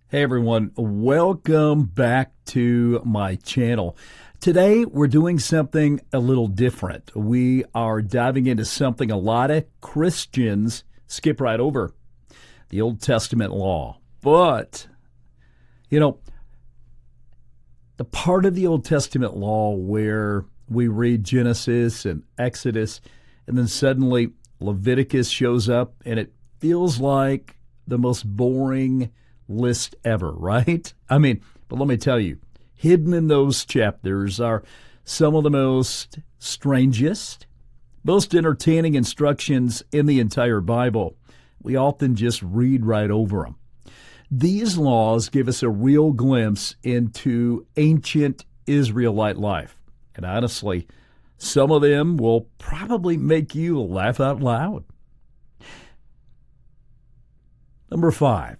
Hey everyone, welcome back to my channel. Today we're doing something a little different. We are diving into something a lot of Christians skip right over, the Old Testament law. But, you know, the part of the Old Testament law where we read Genesis and Exodus, and then suddenly Leviticus shows up, and it feels like the most boring list ever, right? But let me tell you, hidden in those chapters are some of the most strangest, most entertaining instructions in the entire Bible. We often just read right over them. These laws give us a real glimpse into ancient Israelite life. And honestly, some of them will probably make you laugh out loud. Number 5.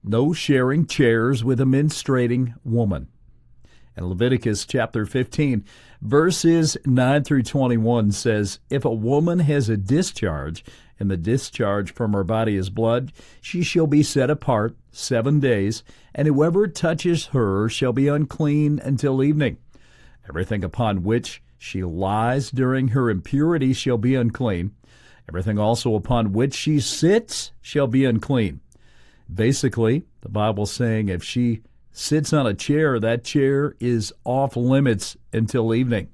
No sharing chairs with a menstruating woman. And Leviticus chapter 15, verses 9 through 21 says, If a woman has a discharge, and the discharge from her body is blood, she shall be set apart 7 days, and whoever touches her shall be unclean until evening. Everything upon which she lies during her impurity shall be unclean. Everything also upon which she sits shall be unclean. Basically, the Bible's saying if she sits on a chair, that chair is off limits until evening.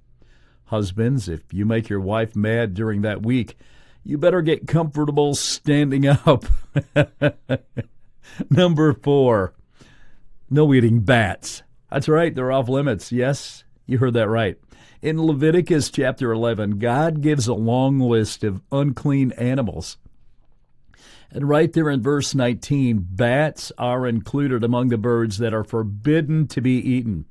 Husbands, if you make your wife mad during that week, you better get comfortable standing up. Number 4, no eating bats. That's right, they're off limits. Yes, you heard that right. In Leviticus chapter 11, God gives a long list of unclean animals. And right there in verse 19, bats are included among the birds that are forbidden to be eaten.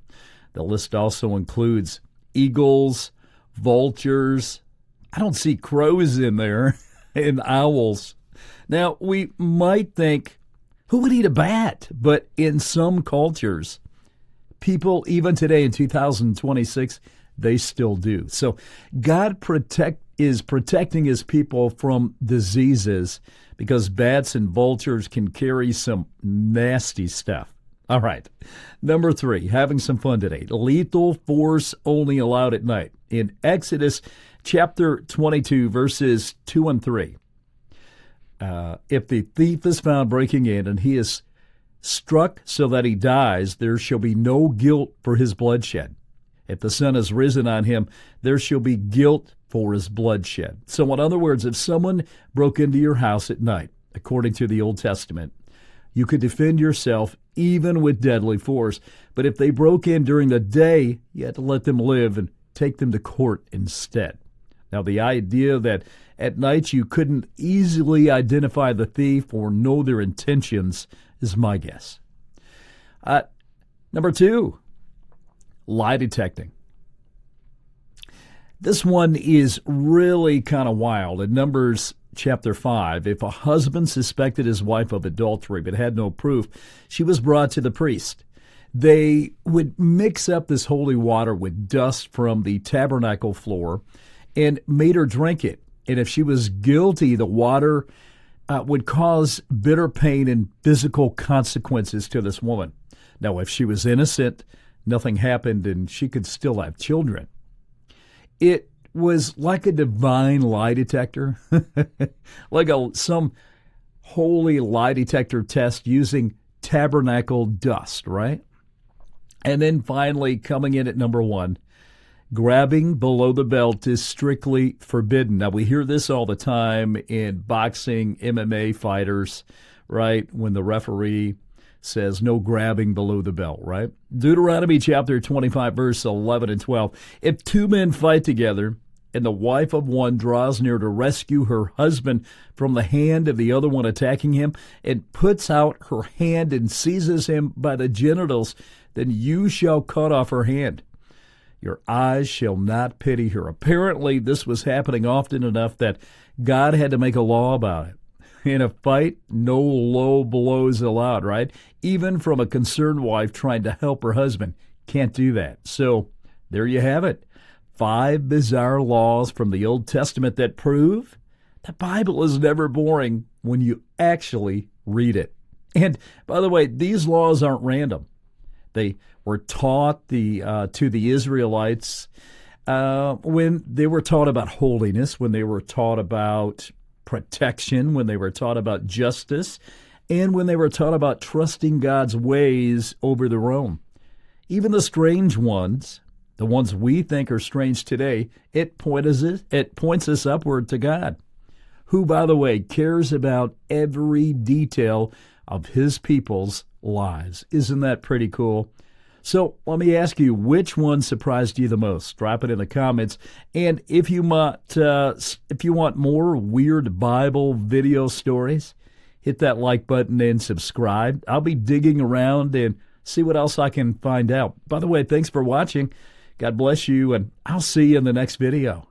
The list also includes eagles, vultures. I don't see crows in there, and owls. Now, we might think, who would eat a bat? But in some cultures, people, even today in 2026, they still do. So God is protecting his people from diseases because bats and vultures can carry some nasty stuff. All right. Number 3, having some fun today. Lethal force only allowed at night. In Exodus chapter 22, verses 2 and 3, if the thief is found breaking in and he is struck so that he dies, there shall be no guilt for his bloodshed. If the sun has risen on him, there shall be guilt for his bloodshed. So in other words, if someone broke into your house at night, according to the Old Testament, you could defend yourself even with deadly force. But if they broke in during the day, you had to let them live and take them to court instead. Now, the idea that at night you couldn't easily identify the thief or know their intentions is my guess. Number 2, lie detecting. This one is really kind of wild. In Numbers chapter 5, if a husband suspected his wife of adultery but had no proof, she was brought to the priest. They would mix up this holy water with dust from the tabernacle floor and made her drink it. And if she was guilty, the water would cause bitter pain and physical consequences to this woman. Now, if she was innocent, nothing happened and she could still have children. It was like a divine lie detector, like some holy lie detector test using tabernacle dust, right? And then finally, coming in at number 1, grabbing below the belt is strictly forbidden. Now, we hear this all the time in boxing, MMA fighters, right? When the referee says no grabbing below the belt, right? Deuteronomy chapter 25, verse 11 and 12. If 2 men fight together and the wife of one draws near to rescue her husband from the hand of the other one attacking him and puts out her hand and seizes him by the genitals, then you shall cut off her hand. Your eyes shall not pity her. Apparently, this was happening often enough that God had to make a law about it. In a fight, no low blows allowed, right? Even from a concerned wife trying to help her husband. Can't do that. So there you have it. 5 bizarre laws from the Old Testament that prove the Bible is never boring when you actually read it. And by the way, these laws aren't random. They were taught to the Israelites when they were taught about holiness, when they were taught about protection, when they were taught about justice, and when they were taught about trusting God's ways over their own. Even the strange ones, the ones we think are strange today, it points us upward to God, who, by the way, cares about every detail of his people's lives. Isn't that pretty cool? So let me ask you, which one surprised you the most? Drop it in the comments. And if you want more weird Bible video stories, hit that like button and subscribe. I'll be digging around and see what else I can find out. By the way, thanks for watching. God bless you, and I'll see you in the next video.